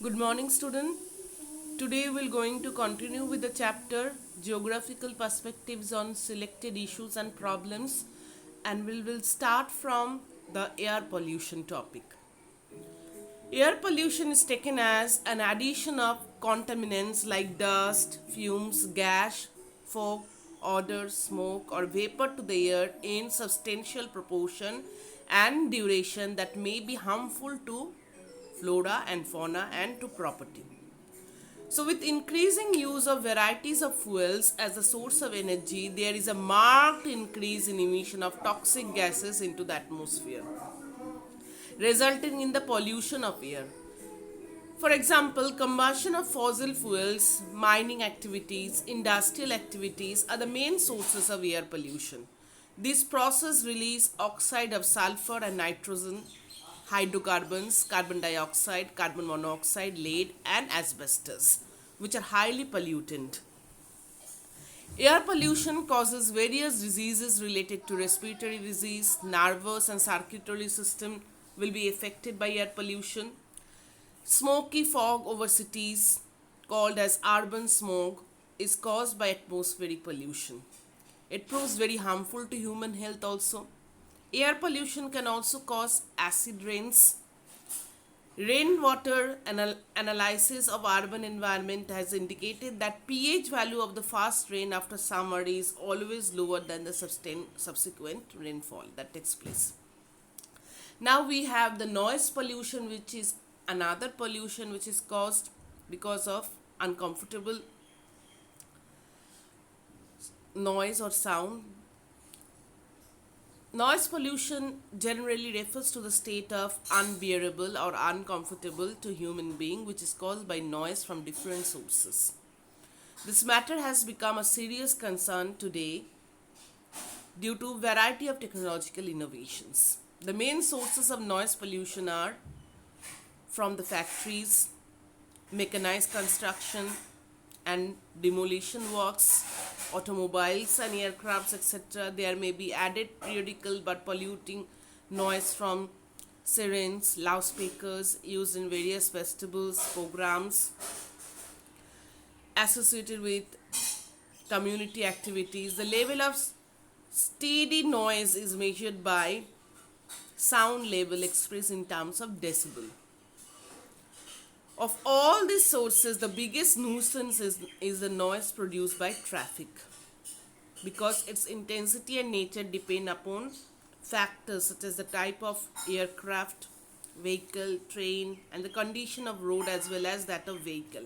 Good morning, student. Today we're going to continue with the chapter Geographical Perspectives on Selected Issues and Problems, and we will start from the air pollution topic. Air pollution is taken as an addition of contaminants like dust, fumes, gas, fog, odor, smoke, or vapor to the air in substantial proportion and duration that may be harmful to flora and fauna and to property. So, with increasing use of varieties of fuels as a source of energy, there is a marked increase in emission of toxic gases into the atmosphere, resulting in the pollution of air. For example, combustion of fossil fuels, mining activities, industrial activities are the main sources of air pollution. These processes release oxide of sulfur and nitrogen, hydrocarbons, carbon dioxide, carbon monoxide, lead, and asbestos, which are highly pollutant. Air pollution causes various diseases related to respiratory disease, nervous and circulatory system will be affected by air pollution. Smoky fog over cities, called as urban smog, is caused by atmospheric pollution. It proves very harmful to human health also. Air pollution can also cause acid rains. Rainwater analysis of urban environment has indicated that pH value of the first rain after summer is always lower than the subsequent rainfall that takes place. Now we have the noise pollution, which is another pollution which is caused because of uncomfortable noise or sound. Noise pollution generally refers to the state of unbearable or uncomfortable to human being which is caused by noise from different sources. This matter has become a serious concern today due to variety of technological innovations. The main sources of noise pollution are from the factories, mechanized construction and demolition works, automobiles and aircrafts, etc. There may be added periodical but polluting noise from sirens, loudspeakers used in various festivals, programs associated with community activities. The level of steady noise is measured by sound level expressed in terms of decibel. Of all these sources, the biggest nuisance is the noise produced by traffic because its intensity and nature depend upon factors such as the type of aircraft, vehicle, train, and the condition of road as well as that of vehicle.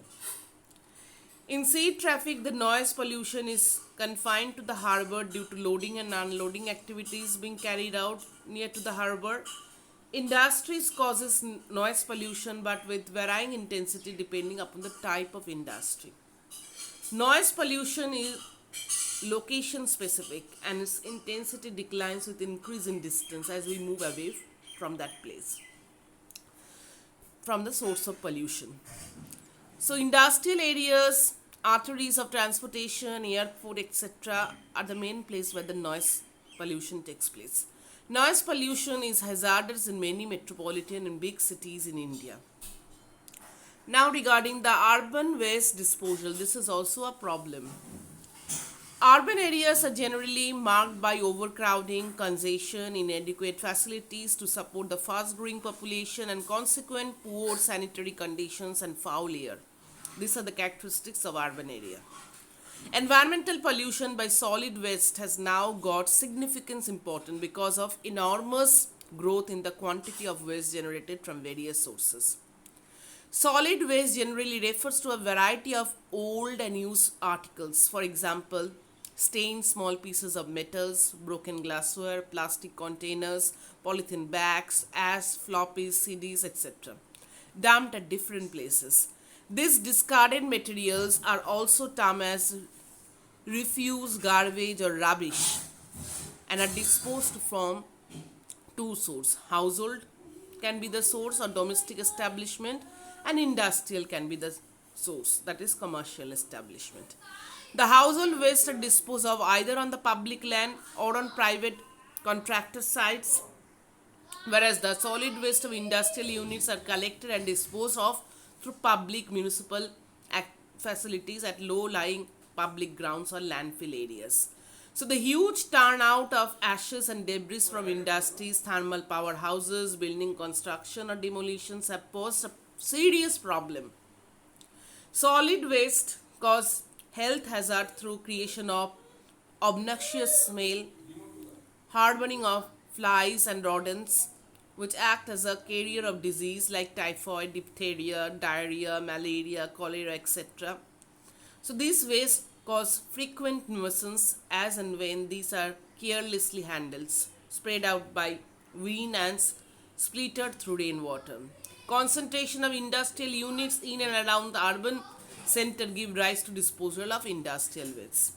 In sea traffic, the noise pollution is confined to the harbor due to loading and unloading activities being carried out near to the harbor. Industries causes noise pollution but with varying intensity depending upon the type of industry. Noise pollution is location specific and its intensity declines with increase in distance as we move away from that place, from the source of pollution. So industrial areas, arteries of transportation, airport, etc. are the main place where the noise pollution takes place. Noise pollution is hazardous in many metropolitan and big cities in India. Now regarding the urban waste disposal, this is also a problem. Urban areas are generally marked by overcrowding, congestion, inadequate facilities to support the fast growing population, and consequent poor sanitary conditions and foul air. These are the characteristics of urban area. Environmental pollution by solid waste has now got significance important because of enormous growth in the quantity of waste generated from various sources. Solid waste generally refers to a variety of old and used articles, for example, stained small pieces of metals, broken glassware, plastic containers, polythene bags, ash, floppies, CDs, etc., dumped at different places. These discarded materials are also termed as refuse, garbage, or rubbish and are disposed from two sources. Household can be the source or domestic establishment, and industrial can be the source, that is commercial establishment. The household waste are disposed of either on the public land or on private contractor sites, whereas the solid waste of industrial units are collected and disposed of through public municipal facilities at low-lying public grounds or landfill areas. So the huge turnout of ashes and debris from industries, thermal powerhouses, building construction or demolitions have posed a serious problem. Solid waste cause health hazard through creation of obnoxious smell, harboring of flies and rodents, which act as a carrier of disease like typhoid, diphtheria, diarrhea, malaria, cholera, etc. So these wastes cause frequent nuisance as and when these are carelessly handled, spread out by wind and splattered through rainwater. Concentration of industrial units in and around the urban center give rise to disposal of industrial waste.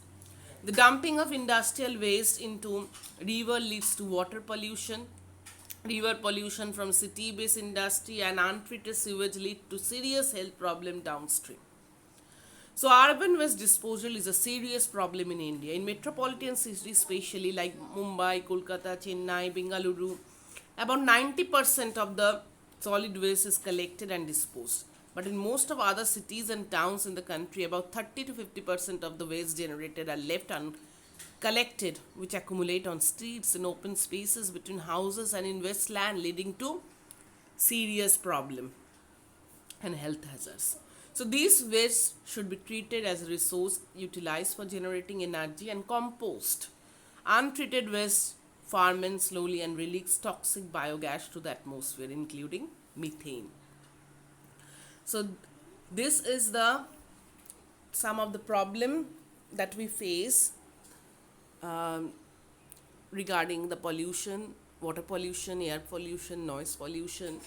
The dumping of industrial waste into river leads to water pollution. River pollution from city-based industry and untreated sewage lead to serious health problem downstream. So urban waste disposal is a serious problem in India. In metropolitan cities especially like Mumbai, Kolkata, Chennai, Bengaluru, about 90% of the solid waste is collected and disposed. But in most of other cities and towns in the country, about 30 to 50% of the waste generated are left uncollected, which accumulate on streets and open spaces between houses and in wasteland, leading to serious problem and health hazards. So these waste should be treated as a resource utilized for generating energy and compost. Untreated waste ferment slowly and release toxic biogas to the atmosphere, including methane. So this is the some of the problem that we face regarding the pollution, water pollution, air pollution, noise pollution.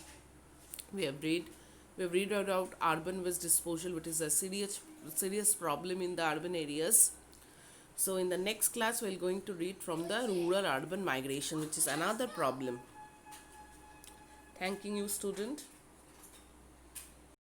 We have read about urban waste disposal, which is a serious problem in the urban areas. So in the next class, we are going to read from the rural urban migration, which is another problem. Thanking you, student.